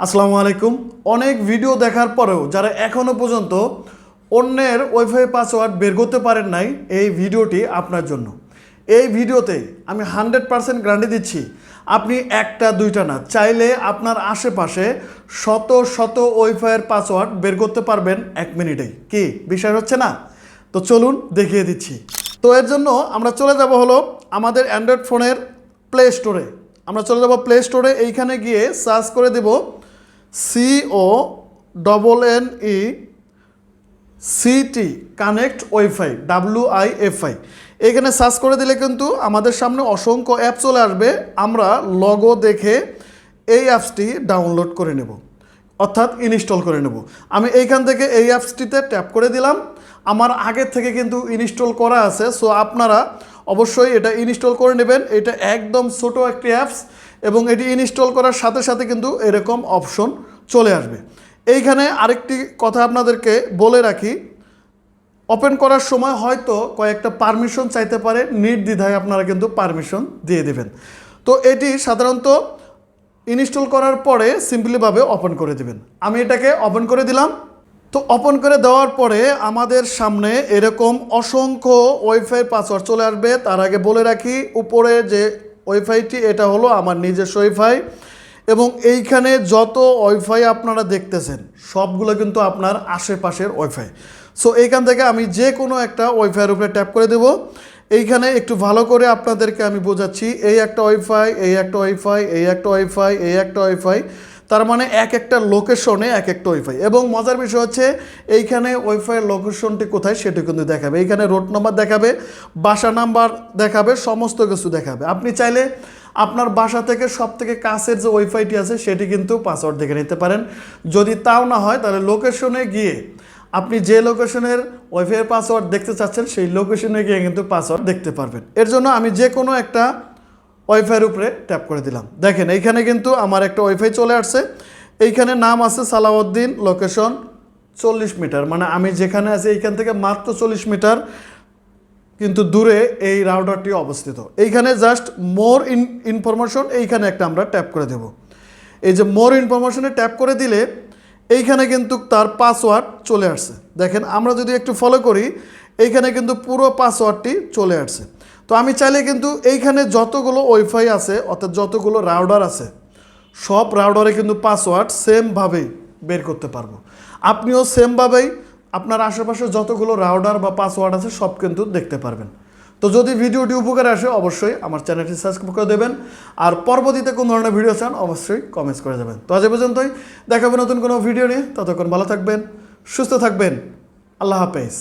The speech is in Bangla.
আসসালামু আলাইকুম। অনেক ভিডিও দেখার পরেও যারা এখনও পর্যন্ত অন্যের ওয়াইফাই পাসওয়ার্ড বের করতে পারেন নাই, এই ভিডিওটি আপনার জন্য। এই ভিডিওতে আমি 100% গ্যারান্টি দিচ্ছি, আপনি একটা দুইটা না, চাইলে আপনার আশেপাশে শত শত ওয়াইফাইয়ের পাসওয়ার্ড বের করতে পারবেন 1 মিনিটেই। কি বিষয় হচ্ছে না? তো চলুন দেখিয়ে দিচ্ছি। তো এর জন্য আমরা চলে যাব হলো আমাদের অ্যান্ড্রয়েড ফোনের প্লে স্টোরে। আমরা চলে যাব প্লে স্টোরে, এইখানে গিয়ে সার্চ করে দেব CONNECT কানেক্ট ওয়াইফাই WIFI। এখানে সার্চ করে দিলে কিন্তু আমাদের সামনে অসংখ্য অ্যাপ চলে আসবে। আমরা লগো দেখে এই অ্যাপসটি ডাউনলোড করে নেব, অর্থাৎ ইনস্টল করে নেব। আমি এইখান থেকে এই অ্যাপসটিতে ট্যাপ করে দিলাম। আমার আগের থেকে কিন্তু ইনস্টল করা আছে, সো আপনারা অবশ্যই এটা ইনস্টল করে নেবেন। এটা একদম ছোট একটি অ্যাপস এবং এটি ইনস্টল করার সাথে সাথে কিন্তু এরকম অপশন চলে আসবে। এইখানে আরেকটি কথা আপনাদেরকে বলে রাখি, ওপেন করার সময় হয়তো কয়েকটা পারমিশন চাইতে পারে, নির্দ্বিধায় আপনারা কিন্তু পারমিশন দিয়ে দেবেন। তো এটি সাধারণত ইনস্টল করার পরে সিম্পলিভাবে ওপেন করে দেবেন। আমি এটাকে ওপেন করে দিলাম। তো ওপেন করে দেওয়ার পরে আমাদের সামনে এরকম অসংখ্য ওয়াইফাই পাসওয়ার্ড চলে আসবে। তার আগে বলে রাখি, উপরে যে ওয়াইফাইটি এটা হলো আমার নিজস্ব ওয়াইফাই এবং এইখানে যত ওয়াইফাই আপনারা দেখতেছেন সবগুলো কিন্তু আপনার আশেপাশের ওয়াইফাই। সো এইখান থেকে আমি যে কোনো একটা ওয়াইফাইয়ের উপরে ট্যাপ করে দেব। এইখানে একটু ভালো করে আপনাদেরকে আমি বোঝাচ্ছি, এই একটা ওয়াইফাই, এই একটা ওয়াইফাই, এই একটা ওয়াইফাই, এই একটা ওয়াইফাই, তার মানে এক একটা লোকেশনে এক একটা ওয়াইফাই। এবং মজার বিষয় হচ্ছে এইখানে ওয়াইফাইয়ের লোকেশনটি কোথায় সেটা কিন্তু দেখাবে। এইখানে রোড নাম্বার দেখাবে, বাসা নাম্বার দেখাবে, সমস্ত কিছু দেখাবে। আপনি চাইলে আপনার বাসা থেকে সব থেকে কাছের যে ওয়াইফাইটি আছে সেটি কিন্তু পাসওয়ার্ড দেখে নিতে পারেন। যদি তাও না হয় তাহলে লোকেশনে গিয়ে আপনি যে লোকেশনের ওয়াইফাইয়ের পাসওয়ার্ড দেখতে চাচ্ছেন সেই লোকেশনে গিয়ে কিন্তু পাসওয়ার্ড দেখতে পারবেন। এর জন্য আমি যে কোনো একটা ওয়াইফাইয়ের উপরে ট্যাপ করে দিলাম। দেখেন এইখানে কিন্তু আমার একটা ওয়াইফাই চলে আসছে। এইখানে নাম আছে সালাউদ্দিন, লোকেশন 40 মিটার, মানে আমি যেখানে আছি এইখান থেকে মাত্র 40 মিটার কিন্তু দূরে এই রাউটারটি অবস্থিত। এইখানে জাস্ট মোর ইনফরমেশন, এইখানে একটা আমরা ট্যাপ করে দেব। এই যে মোর ইনফরমেশনে ট্যাপ করে দিলে এইখানে কিন্তু তার পাসওয়ার্ড চলে আসছে। দেখেন আমরা যদি একটু ফলো করি, এইখানে কিন্তু পুরো পাসওয়ার্ডটি চলে আসছে। তো আমি চাইলে কিন্তু এইখানে যতগুলো ওয়াইফাই আছে, অর্থাৎ যতগুলো রাউটার আছে, সব রাউটারে কিন্তু পাসওয়ার্ড সেমভাবেই বের করতে পারবো। আপনিও সেমভাবেই আপনার আশেপাশে যতগুলো রাউটার বা পাসওয়ার্ড আছে সব কিন্তু দেখতে পারবেন। তো যদি ভিডিওটি উপকারে আসে অবশ্যই আমার চ্যানেলটি সাবস্ক্রাইব করে দেবেন। আর পরবর্তীতে কোন ধরনের ভিডিও চান অবশ্যই কমেন্টস করে যাবেন। তো আজ পর্যন্তই, দেখাবেন নতুন কোনো ভিডিও নিয়ে। ততক্ষণ ভালো থাকবেন, সুস্থ থাকবেন। আল্লাহ হাফেজ।